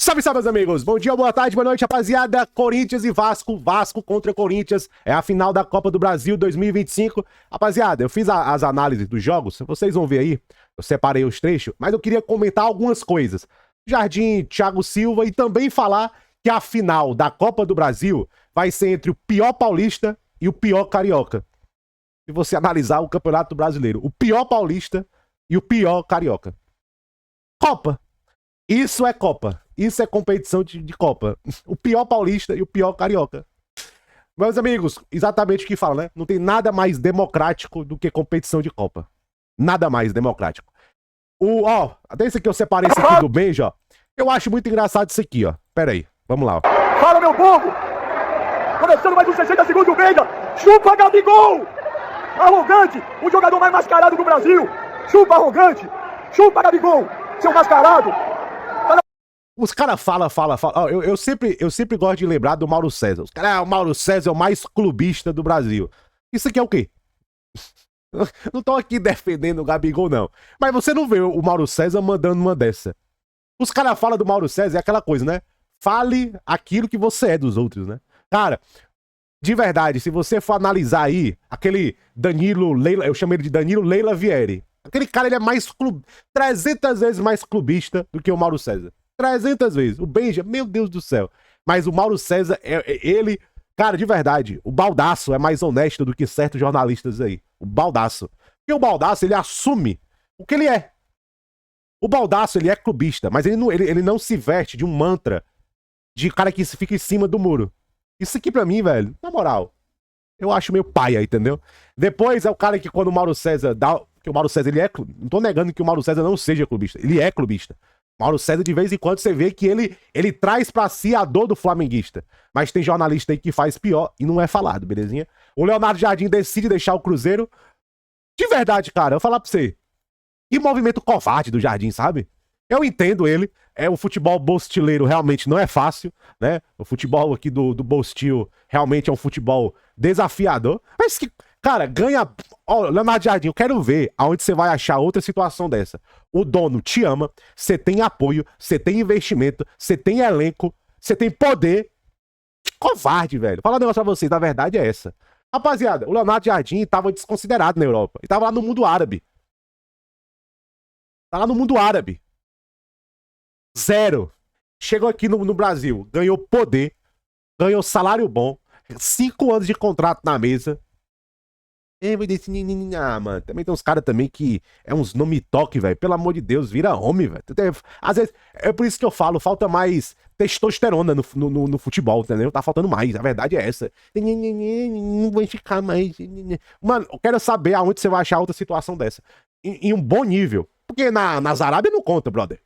Salve, salve, meus amigos! Bom dia, boa tarde, boa noite, rapaziada! Corinthians e Vasco, Vasco contra Corinthians, é a final da Copa do Brasil 2025. Rapaziada, eu fiz as análises dos jogos, vocês vão ver aí, eu separei os trechos, mas eu queria comentar algumas coisas. Jardim, Thiago Silva e também falar que a final da Copa do Brasil vai ser entre o pior paulista e o pior carioca. Se você analisar o Campeonato Brasileiro, o pior paulista e o pior carioca. Copa! Isso é Copa. Isso é competição de Copa. O pior paulista e o pior carioca. Meus amigos, exatamente o que fala, né? Não tem nada mais democrático do que competição de Copa. Nada mais democrático. Até esse aqui eu separei esse aqui do Benja, ó. Eu acho muito engraçado isso aqui, ó. Pera aí, vamos lá, ó. Fala, meu povo! Começando mais uns 60 segundos, o Benja! Chupa, Gabigol! Arrogante! O jogador mais mascarado do Brasil! Chupa, arrogante! Chupa, Gabigol! Seu mascarado! Os caras falam. Eu sempre gosto de lembrar do Mauro César. Os caras, o Mauro César é o mais clubista do Brasil. Isso aqui é o quê? Não tô aqui defendendo o Gabigol, não. Mas você não vê o Mauro César mandando uma dessa. Os caras falam do Mauro César, é aquela coisa, né? Fale aquilo que você é dos outros, né? Cara, de verdade, se você for analisar aí, aquele Danilo Leila, eu chamo ele de Danilo Leila Vieri. Aquele cara, ele é mais 300 vezes mais clubista do que o Mauro César. 300 vezes. O Benja, meu Deus do céu. Mas o Mauro César, ele... Cara, de verdade, o Baldasso é mais honesto do que certos jornalistas aí. O Baldasso. Porque o Baldasso, ele assume o que ele é. O Baldasso, ele é clubista, mas ele não se veste de um mantra de cara que fica em cima do muro. Isso aqui pra mim, velho, na moral, eu acho meio paia, entendeu? Depois é o cara que quando o Mauro César dá... Porque o Mauro César, ele é... Não tô negando que o Mauro César não seja clubista. Ele é clubista. Mauro César, de vez em quando, você vê que ele traz pra si a dor do flamenguista. Mas tem jornalista aí que faz pior e não é falado, belezinha? O Leonardo Jardim decide deixar o Cruzeiro. De verdade, cara, eu vou falar pra você. Que movimento covarde do Jardim, sabe? Eu entendo ele. O futebol bostileiro realmente não é fácil, né? O futebol aqui do Bostil realmente é um futebol desafiador. Mas que... Cara, ganha... Ó, Leonardo Jardim, eu quero ver aonde você vai achar outra situação dessa. O dono te ama, você tem apoio, você tem investimento, você tem elenco, você tem poder. Que covarde, velho. Fala um negócio pra vocês, a verdade é essa. Rapaziada, o Leonardo Jardim tava desconsiderado na Europa. Ele tava lá no mundo árabe. Tá lá no mundo árabe. Zero. Chegou aqui no Brasil, ganhou poder, ganhou salário bom, 5 anos de contrato na mesa. Mano, também tem uns caras também que é uns nome toque, velho. Pelo amor de Deus, vira homem, velho. Às vezes, é por isso que eu falo, falta mais testosterona no futebol, entendeu? Tá faltando mais, a verdade é essa. Não vou ficar mais. Mano, eu quero saber aonde você vai achar outra situação dessa. Em um bom nível. Porque nas Arábia não conta, brother.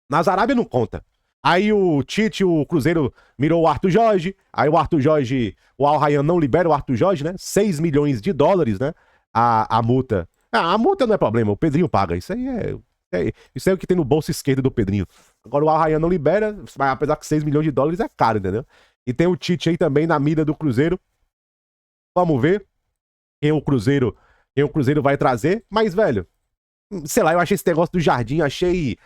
Nas Arábia não conta. Aí o Tite, o Cruzeiro mirou o Arthur Jorge, aí o Arthur Jorge, o Al Rayyan não libera o Arthur Jorge, né? 6 milhões de dólares, né? A multa. A multa não é problema, o Pedrinho paga. Isso aí isso é o que tem no bolso esquerdo do Pedrinho. Agora o Al Rayyan não libera, apesar que 6 milhões de dólares é caro, entendeu? E tem o Tite aí também na mira do Cruzeiro. Vamos ver quem o Cruzeiro vai trazer. Mas, velho, sei lá, eu achei esse negócio do Jardim, achei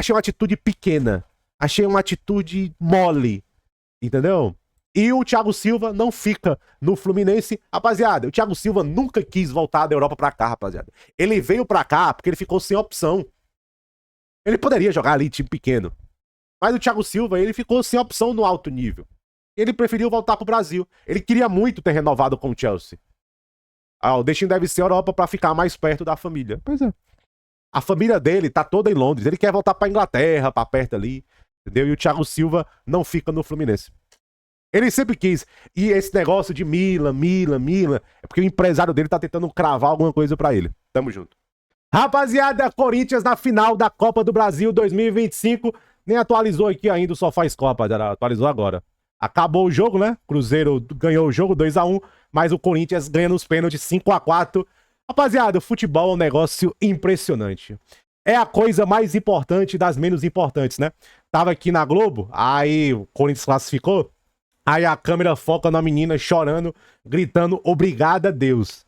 uma atitude pequena. Achei uma atitude mole, entendeu? E o Thiago Silva não fica no Fluminense. Rapaziada, o Thiago Silva nunca quis voltar da Europa pra cá, rapaziada. Ele veio pra cá porque ele ficou sem opção. Ele poderia jogar ali time pequeno. Mas o Thiago Silva, ele ficou sem opção no alto nível. Ele preferiu voltar pro Brasil. Ele queria muito ter renovado com o Chelsea. O destino deve ser a Europa pra ficar mais perto da família. Pois é. A família dele tá toda em Londres. Ele quer voltar pra Inglaterra, pra perto ali. Entendeu? E o Thiago Silva não fica no Fluminense. Ele sempre quis. E esse negócio de Milan, é porque o empresário dele tá tentando cravar alguma coisa pra ele. Tamo junto. Rapaziada, Corinthians na final da Copa do Brasil 2025. Nem atualizou aqui ainda o SofaScore, rapaziada. Atualizou agora. Acabou o jogo, né? Cruzeiro ganhou o jogo 2-1, mas o Corinthians ganha nos pênaltis 5-4. Rapaziada, o futebol é um negócio impressionante. É a coisa mais importante das menos importantes, né? Tava aqui na Globo, aí o Corinthians classificou, aí a câmera foca na menina chorando, gritando, obrigada Deus.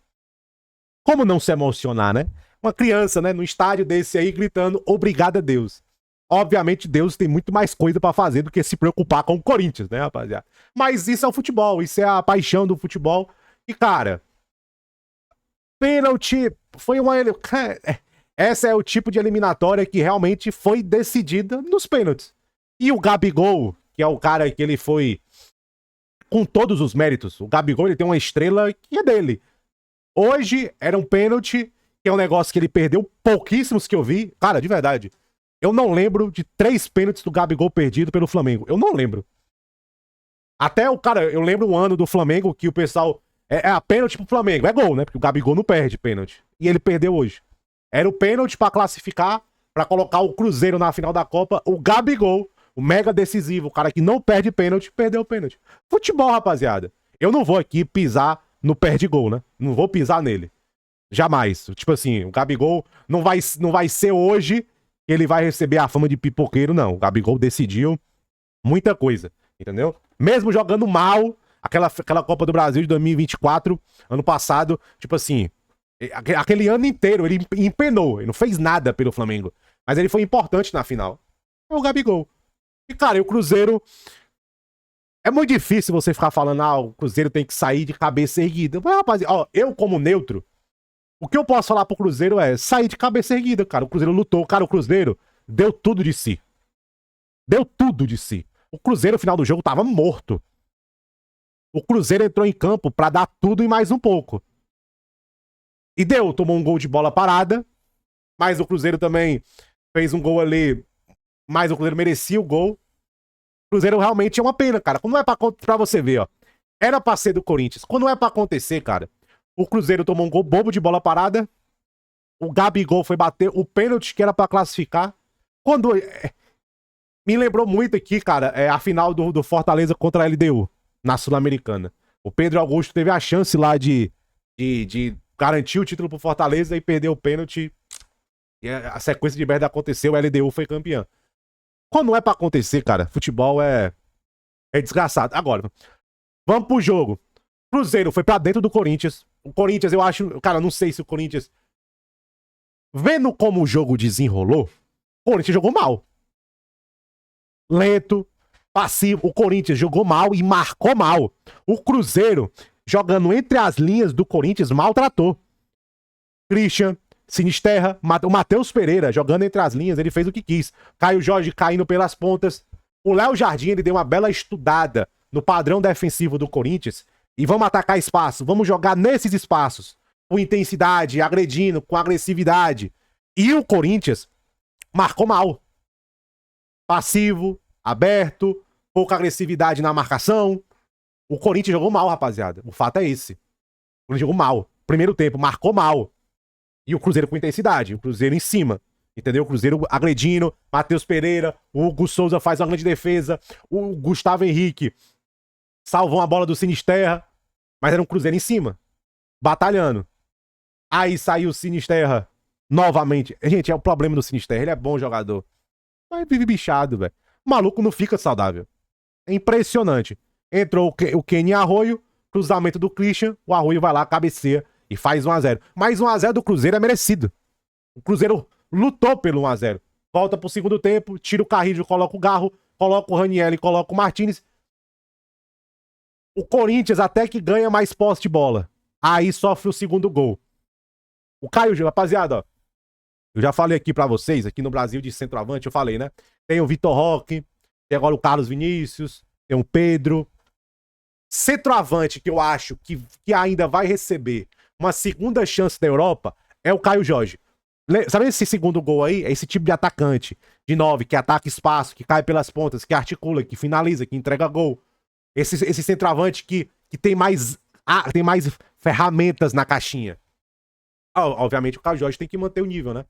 Como não se emocionar, né? Uma criança, né, no estádio desse aí, gritando, obrigada Deus. Obviamente, Deus tem muito mais coisa pra fazer do que se preocupar com o Corinthians, né, rapaziada? Mas isso é o futebol, isso é a paixão do futebol. E, cara, pênalti foi uma... Essa é o tipo de eliminatória que realmente foi decidida nos pênaltis. E o Gabigol, que é o cara que ele foi com todos os méritos. O Gabigol, ele tem uma estrela que é dele. Hoje era um pênalti, que é um negócio que ele perdeu, pouquíssimos que eu vi. Cara, de verdade, eu não lembro de 3 pênaltis do Gabigol perdido pelo Flamengo. Eu não lembro. Até o cara, eu lembro um ano do Flamengo que o pessoal... É a pênalti pro Flamengo. É gol, né? Porque o Gabigol não perde pênalti. E ele perdeu hoje. Era o pênalti pra classificar, pra colocar o Cruzeiro na final da Copa. O Gabigol, o mega decisivo, o cara que não perde pênalti, perdeu o pênalti. Futebol, rapaziada. Eu não vou aqui pisar no perde-gol, né? Não vou pisar nele. Jamais. Tipo assim, o Gabigol não vai ser hoje que ele vai receber a fama de pipoqueiro, não. O Gabigol decidiu muita coisa, entendeu? Mesmo jogando mal, aquela Copa do Brasil de 2024, ano passado, tipo assim, aquele ano inteiro ele empenou, ele não fez nada pelo Flamengo, mas ele foi importante na final. É o Gabigol. E, cara, o Cruzeiro... É muito difícil você ficar falando, o Cruzeiro tem que sair de cabeça erguida. Mas, rapaziada, ó, eu como neutro, o que eu posso falar pro Cruzeiro é sair de cabeça erguida, cara. O Cruzeiro lutou, cara, o Cruzeiro deu tudo de si. Deu tudo de si. O Cruzeiro, no final do jogo, tava morto. O Cruzeiro entrou em campo pra dar tudo e mais um pouco. E tomou um gol de bola parada, mas o Cruzeiro também fez um gol ali, mas o Cruzeiro merecia o gol. O Cruzeiro realmente é uma pena, cara. Quando não é pra você ver, ó. Era pra ser do Corinthians. Quando não é pra acontecer, cara, o Cruzeiro tomou um gol bobo de bola parada, o Gabigol foi bater o pênalti que era pra classificar. Quando... Me lembrou muito aqui, cara, a final do Fortaleza contra a LDU, na Sul-Americana. O Pedro Augusto teve a chance lá de garantir o título pro Fortaleza e perdeu o pênalti. E a sequência de merda aconteceu, a LDU foi campeã. Quando não é pra acontecer, cara, futebol é desgraçado. Agora, vamos pro jogo. Cruzeiro foi pra dentro do Corinthians. O Corinthians, eu acho... Cara, não sei se o Corinthians... Vendo como o jogo desenrolou, o Corinthians jogou mal. Lento, passivo. O Corinthians jogou mal e marcou mal. O Cruzeiro, jogando entre as linhas do Corinthians, maltratou. Christian, Sinisterra, o Matheus Pereira, jogando entre as linhas, ele fez o que quis. Caio Jorge caindo pelas pontas. O Léo Jardim, ele deu uma bela estudada no padrão defensivo do Corinthians. E vamos atacar espaço, vamos jogar nesses espaços. Com intensidade, agredindo, com agressividade. E o Corinthians marcou mal. Passivo, aberto, pouca agressividade na marcação. O Corinthians jogou mal, rapaziada. O fato é esse. O Corinthians jogou mal. Primeiro tempo, marcou mal. E o Cruzeiro com intensidade. O Cruzeiro em cima. Entendeu? O Cruzeiro agredindo. Matheus Pereira. O Hugo Souza faz uma grande defesa. O Gustavo Henrique salvou a bola do Sinisterra. Mas era um Cruzeiro em cima. Batalhando. Aí saiu o Sinisterra novamente. Gente, é o problema do Sinisterra. Ele é bom jogador. Mas vive bichado, velho. O maluco não fica saudável. É impressionante. Entrou o Kenny Arroio. Cruzamento do Christian. O Arroio vai lá, cabeceia. E faz 1-0. Mas 1-0 do Cruzeiro é merecido. O Cruzeiro lutou pelo 1-0. Volta pro segundo tempo, tira o Carrillo, coloca o Garro, coloca o Raniel e coloca o Martínez. O Corinthians até que ganha mais posse de bola. Aí sofre o segundo gol. O Caio, rapaziada, ó. Eu já falei aqui pra vocês, aqui no Brasil de centroavante, eu falei, né? Tem o Vitor Roque, tem agora o Carlos Vinícius, tem o Pedro. Centroavante que eu acho que ainda vai receber uma segunda chance da Europa é o Caio Jorge. Sabe esse segundo gol aí? É esse tipo de atacante de 9, que ataca espaço, que cai pelas pontas, que articula, que finaliza, que entrega gol. Esse centroavante que tem mais ferramentas na caixinha. Obviamente o Caio Jorge tem que manter o nível, né?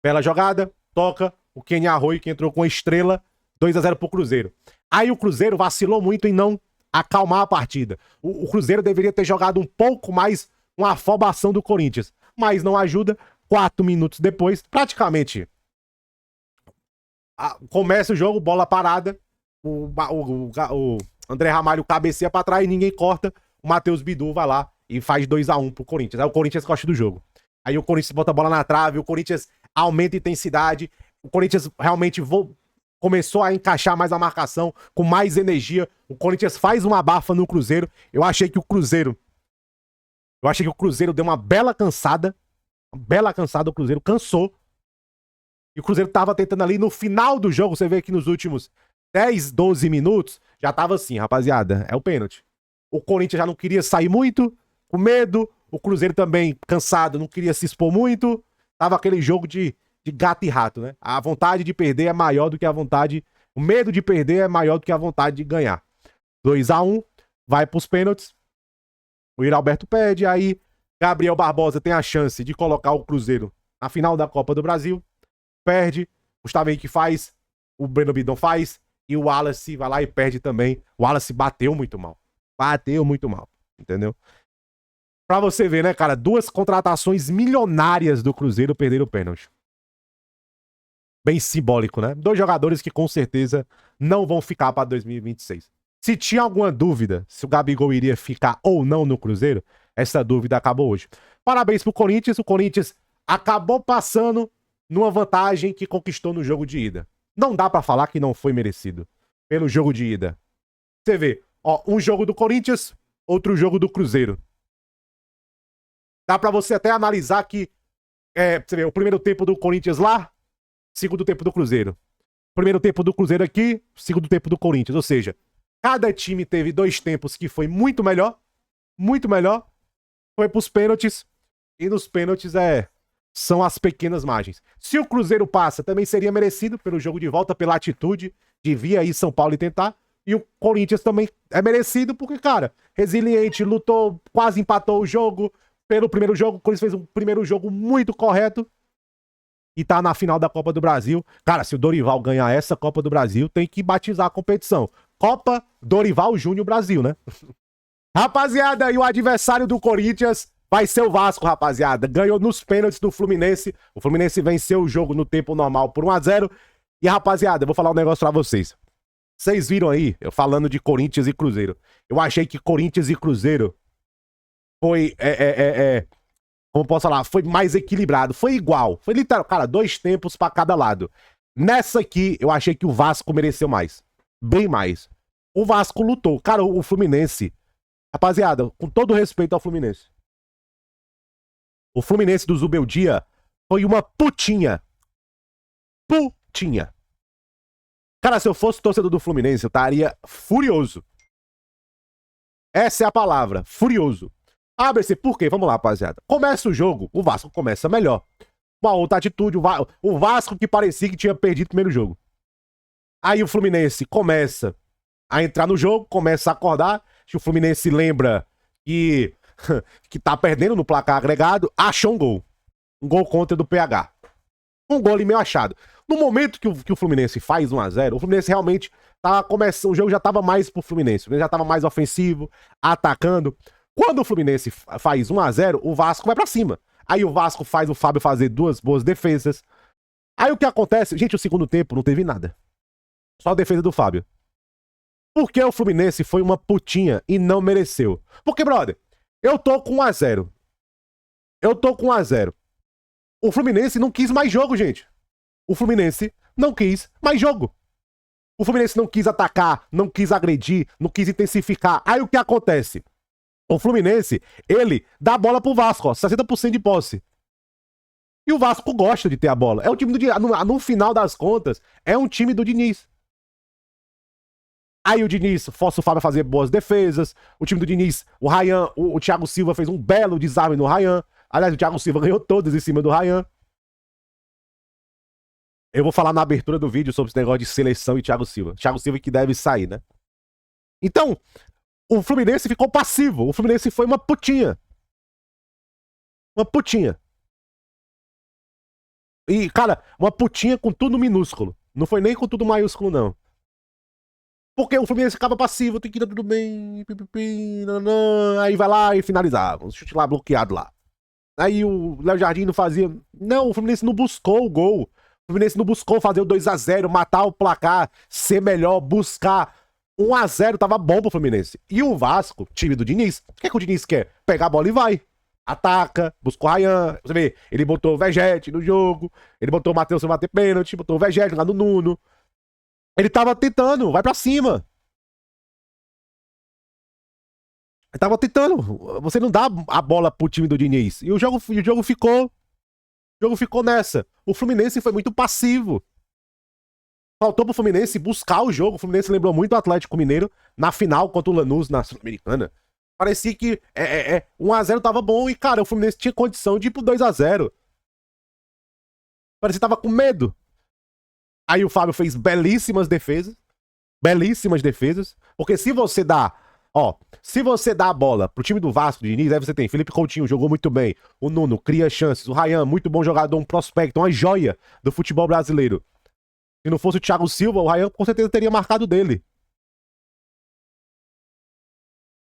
Bela jogada, toca, o Kenny Arroio que entrou com a estrela, 2-0 pro Cruzeiro. Aí o Cruzeiro vacilou muito em não acalmar a partida. O Cruzeiro deveria ter jogado um pouco mais uma afobação do Corinthians, mas não ajuda. 4 minutos depois, praticamente começa o jogo, bola parada, o André Ramalho cabeceia pra trás, ninguém corta, o Matheus Bidu vai lá e faz 2-1 pro Corinthians. Aí o Corinthians gosta do jogo. Aí o Corinthians bota a bola na trave, o Corinthians aumenta a intensidade, o Corinthians realmente começou a encaixar mais a marcação, com mais energia. O Corinthians faz uma abafa no Cruzeiro. Eu achei que o Cruzeiro deu uma bela cansada. Uma bela cansada, o Cruzeiro cansou. E o Cruzeiro tava tentando ali no final do jogo, você vê que nos últimos 10, 12 minutos, já tava assim, rapaziada, é o pênalti. O Corinthians já não queria sair muito, com medo. O Cruzeiro também, cansado, não queria se expor muito. Tava aquele jogo de gato e rato, né? A vontade de perder é maior do que a vontade... O medo de perder é maior do que a vontade de ganhar. 2-1, vai pros pênaltis. O Iralberto pede, aí Gabriel Barbosa tem a chance de colocar o Cruzeiro na final da Copa do Brasil. Perde, Gustavo Henrique faz, o Breno Bidon faz, e o Wallace vai lá e perde também. O Wallace bateu muito mal. Bateu muito mal, entendeu? Pra você ver, né, cara? 2 contratações milionárias do Cruzeiro perderam o pênalti. Bem simbólico, né? 2 jogadores que com certeza não vão ficar pra 2026. Se tinha alguma dúvida se o Gabigol iria ficar ou não no Cruzeiro, essa dúvida acabou hoje. Parabéns pro Corinthians. O Corinthians acabou passando numa vantagem que conquistou no jogo de ida. Não dá pra falar que não foi merecido pelo jogo de ida. Você vê, ó, um jogo do Corinthians, outro jogo do Cruzeiro. Dá pra você até analisar que, você vê, o primeiro tempo do Corinthians lá, segundo tempo do Cruzeiro. Primeiro tempo do Cruzeiro aqui, segundo tempo do Corinthians. Ou seja, cada time teve 2 tempos que foi muito melhor, foi pros pênaltis, e nos pênaltis são as pequenas margens. Se o Cruzeiro passa, também seria merecido pelo jogo de volta, pela atitude de vir aí São Paulo e tentar. E o Corinthians também é merecido porque, cara, resiliente, lutou, quase empatou o jogo. Pelo primeiro jogo, o Corinthians fez um primeiro jogo muito correto e tá na final da Copa do Brasil. Cara, se o Dorival ganhar essa Copa do Brasil, tem que batizar a competição. Copa Dorival Júnior Brasil, né? Rapaziada, e o adversário do Corinthians vai ser o Vasco, rapaziada. Ganhou nos pênaltis do Fluminense. O Fluminense venceu o jogo no tempo normal por 1-0. E, rapaziada, eu vou falar um negócio pra vocês. Vocês viram aí, eu falando de Corinthians e Cruzeiro. Eu achei que Corinthians e Cruzeiro foi, como posso falar, foi mais equilibrado. Foi igual. Foi literal, cara, 2 tempos pra cada lado. Nessa aqui, eu achei que o Vasco mereceu mais. Bem mais. O Vasco lutou. Cara, o Fluminense... Rapaziada, com todo respeito ao Fluminense. O Fluminense do Zubeldia foi uma putinha. Putinha. Cara, se eu fosse torcedor do Fluminense, eu estaria furioso. Essa é a palavra, furioso. Abre-se, por quê? Vamos lá, rapaziada. Começa o jogo, o Vasco começa melhor. Uma outra atitude, o Vasco que parecia que tinha perdido o primeiro jogo. Aí o Fluminense começa a entrar no jogo, começa a acordar. Que o Fluminense lembra que tá perdendo no placar agregado, achou um gol. Um gol contra do PH. Um gol ali meio achado. No momento que o Fluminense faz 1-0, o Fluminense realmente tava começando, o jogo já tava mais pro Fluminense. O Fluminense já tava mais ofensivo, atacando. Quando o Fluminense faz 1-0, o Vasco vai pra cima. Aí o Vasco faz o Fábio fazer 2 boas defesas. Aí o que acontece? Gente, o segundo tempo não teve nada. Só a defesa do Fábio. Por que o Fluminense foi uma putinha e não mereceu? Porque, brother, eu tô com 1-0. O Fluminense não quis mais jogo, gente. O Fluminense não quis mais jogo. O Fluminense não quis atacar, não quis agredir, não quis intensificar. Aí o que acontece? O Fluminense, ele dá a bola pro Vasco, ó, 60% de posse. E o Vasco gosta de ter a bola. É um time do Diniz. No final das contas, é um time do Diniz. Aí o Diniz força o Fábio a fazer boas defesas. O time do Diniz, o Ryan, o Thiago Silva fez um belo desarme no Ryan. Aliás, o Thiago Silva ganhou todas em cima do Ryan. Eu vou falar na abertura do vídeo sobre esse negócio de seleção e Thiago Silva. Thiago Silva que deve sair, né? Então, o Fluminense ficou passivo. O Fluminense foi uma putinha. Uma putinha. E, cara, uma putinha com tudo minúsculo. Não foi nem com tudo maiúsculo, não. Porque o Fluminense ficava passivo, tem que ir tudo bem, aí vai lá e finalizava. Um chute lá bloqueado lá. Aí o Léo Jardim não fazia. Não, o Fluminense não buscou o gol. O Fluminense não buscou fazer o 2-0, matar o placar, ser melhor, buscar. 1-0 tava bom pro Fluminense. E o Vasco, time do Diniz, o que é que o Diniz quer? Pegar a bola e vai. Ataca, busca o Ryan. Você vê, ele botou o Vegete no jogo, ele botou o Matheus pra bater pênalti, botou o Vegete lá no Nuno. Ele tava tentando, vai pra cima. Ele tava tentando. Você não dá a bola pro time do Diniz. E o jogo ficou. O jogo ficou nessa. O Fluminense foi muito passivo. Faltou pro Fluminense buscar o jogo. O Fluminense lembrou muito o Atlético Mineiro na final contra o Lanús na Sul-Americana. Parecia que 1x0 tava bom e, cara, o Fluminense tinha condição de ir pro 2x0. Parecia que tava com medo. Aí o Fábio fez belíssimas defesas. Belíssimas defesas. Porque se você dá. Ó, se você dá a bola pro time do Vasco de Diniz, aí você tem Felipe Coutinho, jogou muito bem. O Nuno cria chances. O Ryan, muito bom jogador, um prospecto, uma joia do futebol brasileiro. Se não fosse o Thiago Silva, o Ryan com certeza teria marcado dele.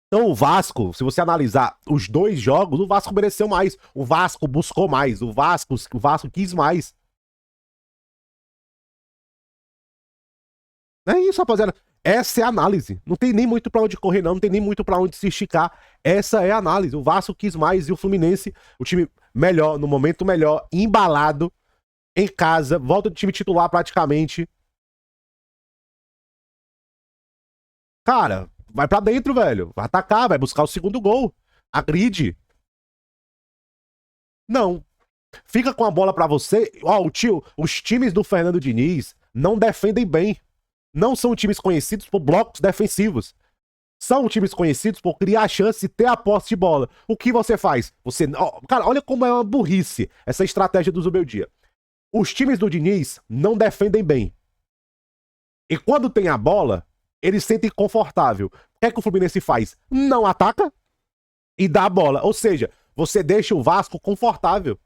Então o Vasco, se você analisar os dois jogos, o Vasco mereceu mais. O Vasco buscou mais. O Vasco quis mais. É isso, rapaziada. Essa é a análise. Não tem nem muito pra onde correr, não. Não tem nem muito pra onde se esticar. Essa é a análise. O Vasco quis mais e o Fluminense, o time melhor, no momento melhor, embalado, em casa, volta do time titular praticamente. Cara, vai pra dentro, velho. Vai atacar, vai buscar o segundo gol. Agride. Não. Fica com a bola pra você. Ó, os times do Fernando Diniz não defendem bem. Não são times conhecidos por blocos defensivos. São times conhecidos por criar chance e ter a posse de bola. O que você faz? Você, ó, cara, olha como é uma burrice essa estratégia do Zubeldia. Os times do Diniz não defendem bem. E quando tem a bola, eles se sentem confortável. O que é que o Fluminense faz? Não ataca e dá a bola. Ou seja, você deixa o Vasco confortável.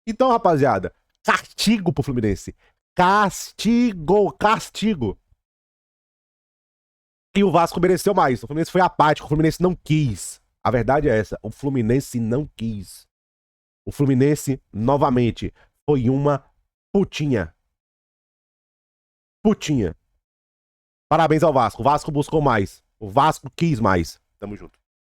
Então, rapaziada, castigo pro Fluminense. Castigo, castigo. E o Vasco mereceu mais. O Fluminense foi apático, o Fluminense não quis. A verdade é essa, o Fluminense não quis. O Fluminense, novamente, foi uma putinha. Putinha. Parabéns ao Vasco. O Vasco buscou mais. O Vasco quis mais. Tamo junto.